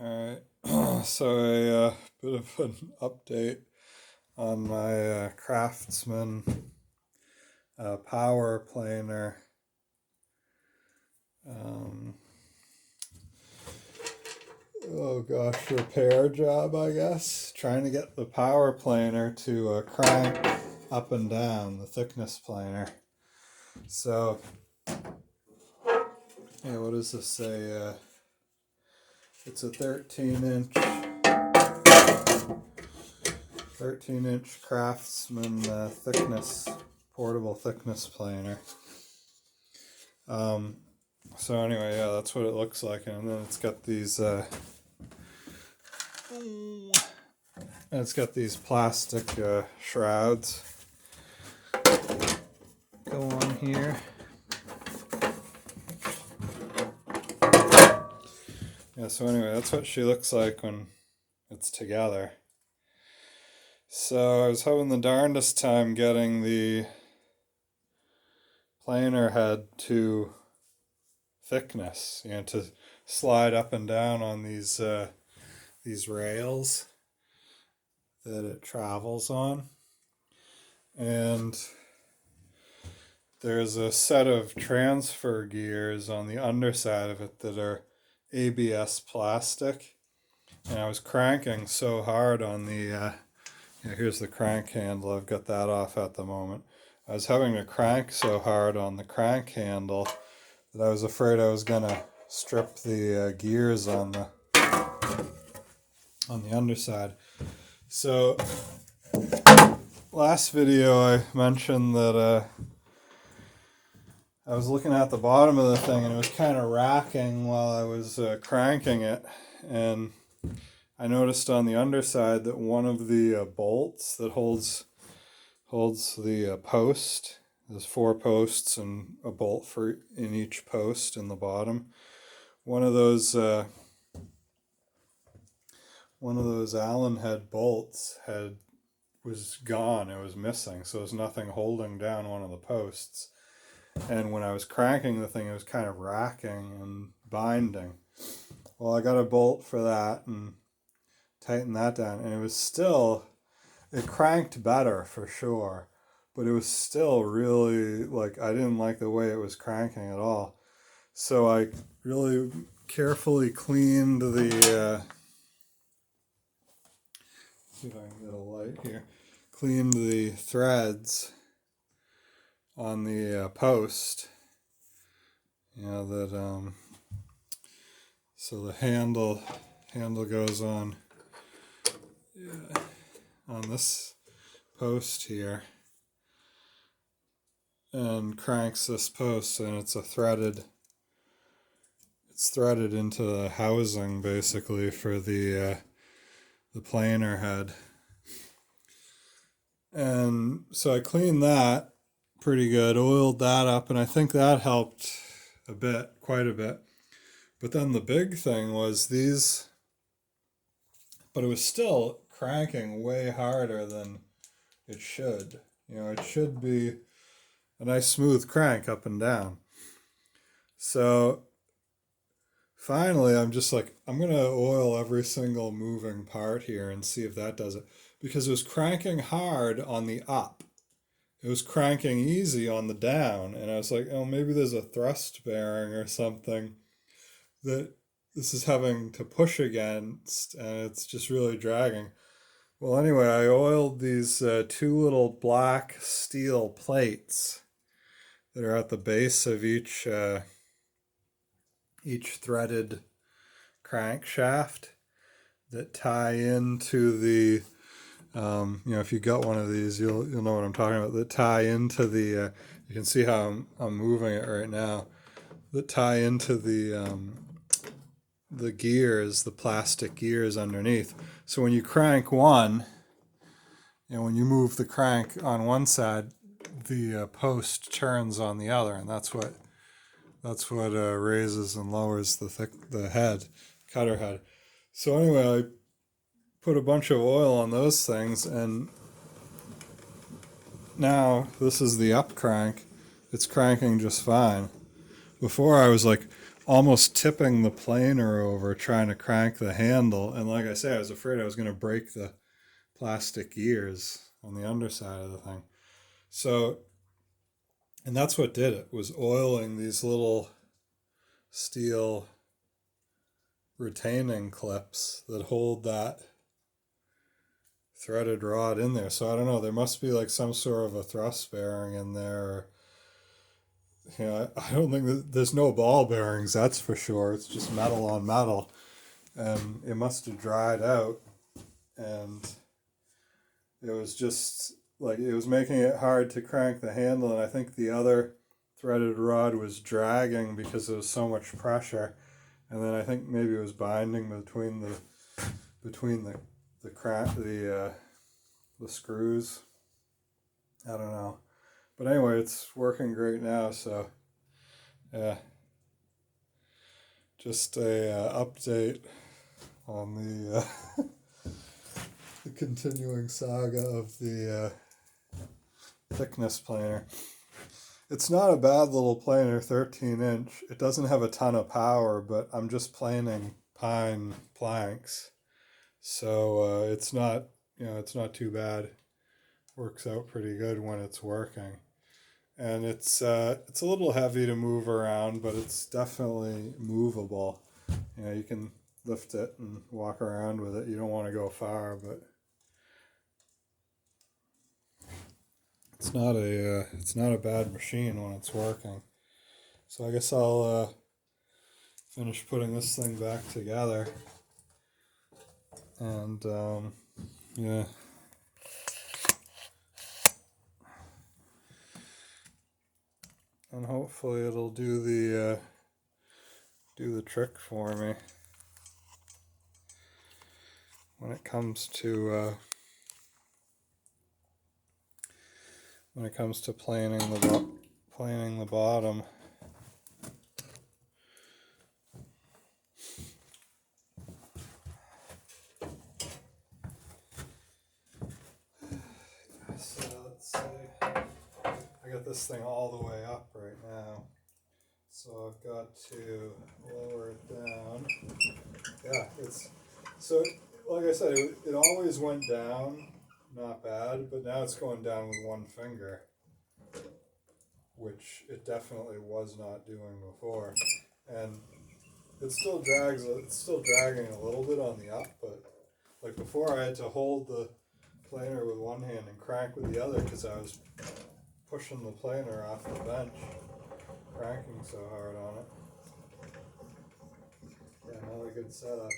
Alright, so a bit of an update on my Craftsman power planer um, repair job, I guess. Trying to get the power planer to crank up and down, the thickness planer. So, yeah, what does this say? It's a 13-inch Craftsman portable thickness planer. So anyway, yeah, that's what it looks like, and then it's got these plastic shrouds go on here. Yeah, so anyway, that's what she looks like when it's together. So I was having the darndest time getting the planer head to thickness, to slide up and down on these rails that it travels on. And there's a set of transfer gears on the underside of it that are ABS plastic. And I was cranking so hard on the, here's the crank handle, I've got that off at the moment. I was having to crank so hard on the crank handle that I was afraid I was gonna strip the gears on the underside. So last video I mentioned that I was looking at the bottom of the thing and it was kind of racking while I was cranking it, and I noticed on the underside that one of the bolts that holds the post, there's 4 posts and a bolt in each post in the bottom. One of those Allen head bolts was gone. It was missing, so there was nothing holding down one of the posts. And when I was cranking the thing, it was kind of racking and binding. Well, I got a bolt for that and tightened that down, and it cranked better for sure, but it was still really, I didn't like the way it was cranking at all. So I really carefully cleaned see if I can get a light here, cleaned the threads on the post, so the handle goes on this post here and cranks this post, and it's threaded into the housing basically for the planer head. And so I cleaned that pretty good, oiled that up, and I think that helped quite a bit. But then the big thing was but it was still cranking way harder than it should. It should be a nice smooth crank up and down. So finally, I'm just like, I'm going to oil every single moving part here and see if that does it. Because it was cranking hard on the up. It was cranking easy on the down. And I was like, oh, maybe there's a thrust bearing or something that this is having to push against, and it's just really dragging. Well, anyway, I oiled these 2 little black steel plates that are at the base of each threaded crankshaft that tie into the if you got one of these, you'll know what I'm talking about, that tie into the you can see how I'm moving it right now, that tie into the gears, the plastic gears underneath. So when you crank one, when you move the crank on one side, the post turns on the other, and that's what raises and lowers the cutter head. So anyway, I put a bunch of oil on those things, and now this is the up crank. It's cranking just fine. Before I was like, almost tipping the planer over trying to crank the handle. And like I say, I was afraid I was going to break the plastic gears on the underside of the thing. So, and that's what did it, was oiling these little steel retaining clips that hold that threaded rod in there. So I don't know, there must be like some sort of a thrust bearing in there. Or, you know, I don't think there's no ball bearings, that's for sure. It's just metal on metal. And it must have dried out. And it was just like, it was making it hard to crank the handle. And I think the other threaded rod was dragging because there was so much pressure. And then I think maybe it was binding between the screws. I don't know, but anyway, it's working great now. So yeah, just a update on the continuing saga of the thickness planer. It's not a bad little planer, 13-inch. It doesn't have a ton of power, but I'm just planing pine planks. So it's not, it's not too bad. Works out pretty good when it's working. And it's a little heavy to move around, but it's definitely movable. You can lift it and walk around with it. You don't want to go far, but it's not a bad machine when it's working. So I guess I'll finish putting this thing back together, and yeah. And hopefully it'll do the trick for me when it comes to planing the bottom. So let's see. I got this thing all the way up right now, so I've got to lower it down. Yeah, it's so, like I said, it always went down not bad, but now it's going down with one finger, which it definitely was not doing before. And it still drags, it's still dragging a little bit on the up, but like before I had to hold the planer with one hand and crank with the other because I was pushing the planer off the bench, cranking so hard on it. Yeah, another good setup.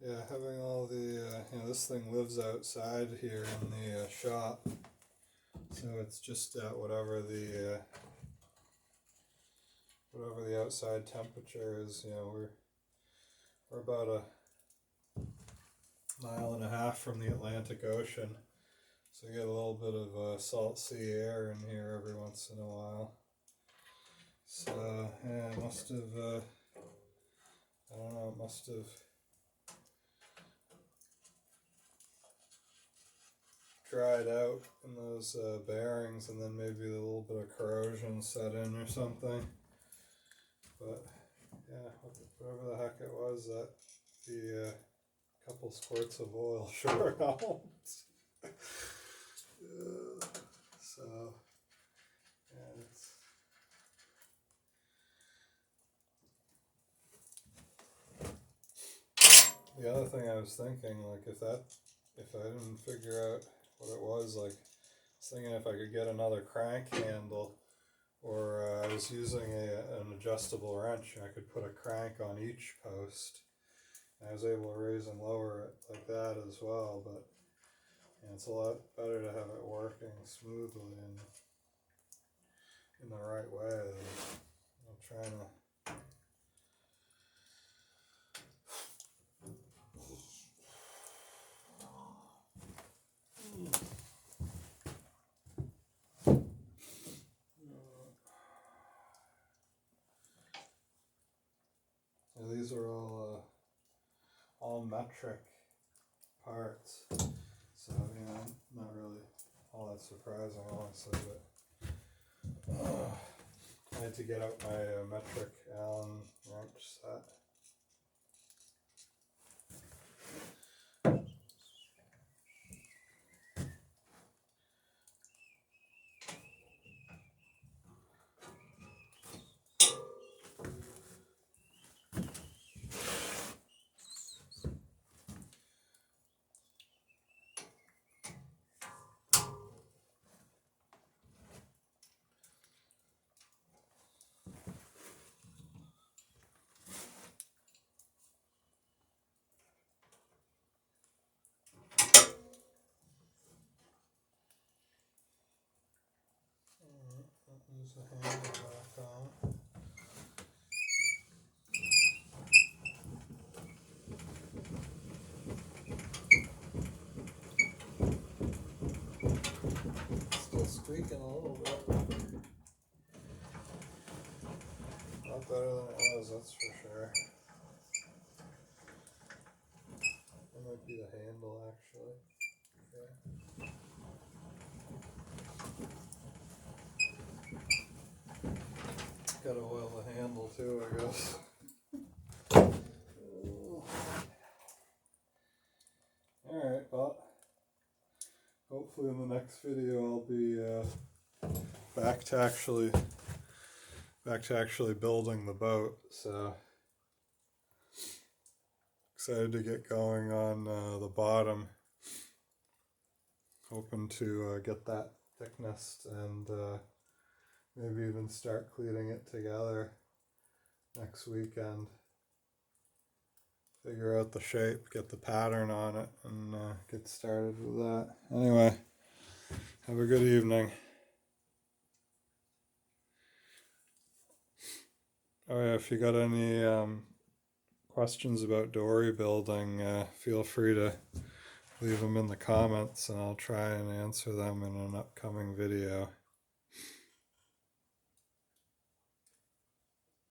Yeah, having all the, this thing lives outside here in the shop, so it's just at whatever the outside temperature is. We're about a mile and a half from the Atlantic Ocean, so you get a little bit of salt sea air in here every once in a while. So yeah, it must have, I don't know, it must have dried out in those bearings, and then maybe a little bit of corrosion set in or something. But yeah, whatever the heck it was, that the couple squirts of oil sure helped. So yeah, it's the other thing I was thinking, like if I didn't figure out what it was, like I was thinking if I could get another crank handle, or I was using an adjustable wrench, and I could put a crank on each post, I was able to raise and lower it like that as well, but it's a lot better to have it working smoothly and in the right way than I'm trying to. And these are all metric parts, so not really all that surprising, honestly. But I had to get out my metric Allen wrench set. Use the handle back on. Still squeaking a little bit. Not better than it was, that's for sure. That might be the handle, actually. Okay. Gotta oil the handle too, I guess. Alright, well, hopefully in the next video I'll be back to actually building the boat. So excited to get going on the bottom. Hoping to get that thickness and maybe even start cleaning it together next weekend. Figure out the shape, get the pattern on it, and get started with that. Anyway, have a good evening. Oh yeah, if you got any questions about dory building, feel free to leave them in the comments and I'll try and answer them in an upcoming video.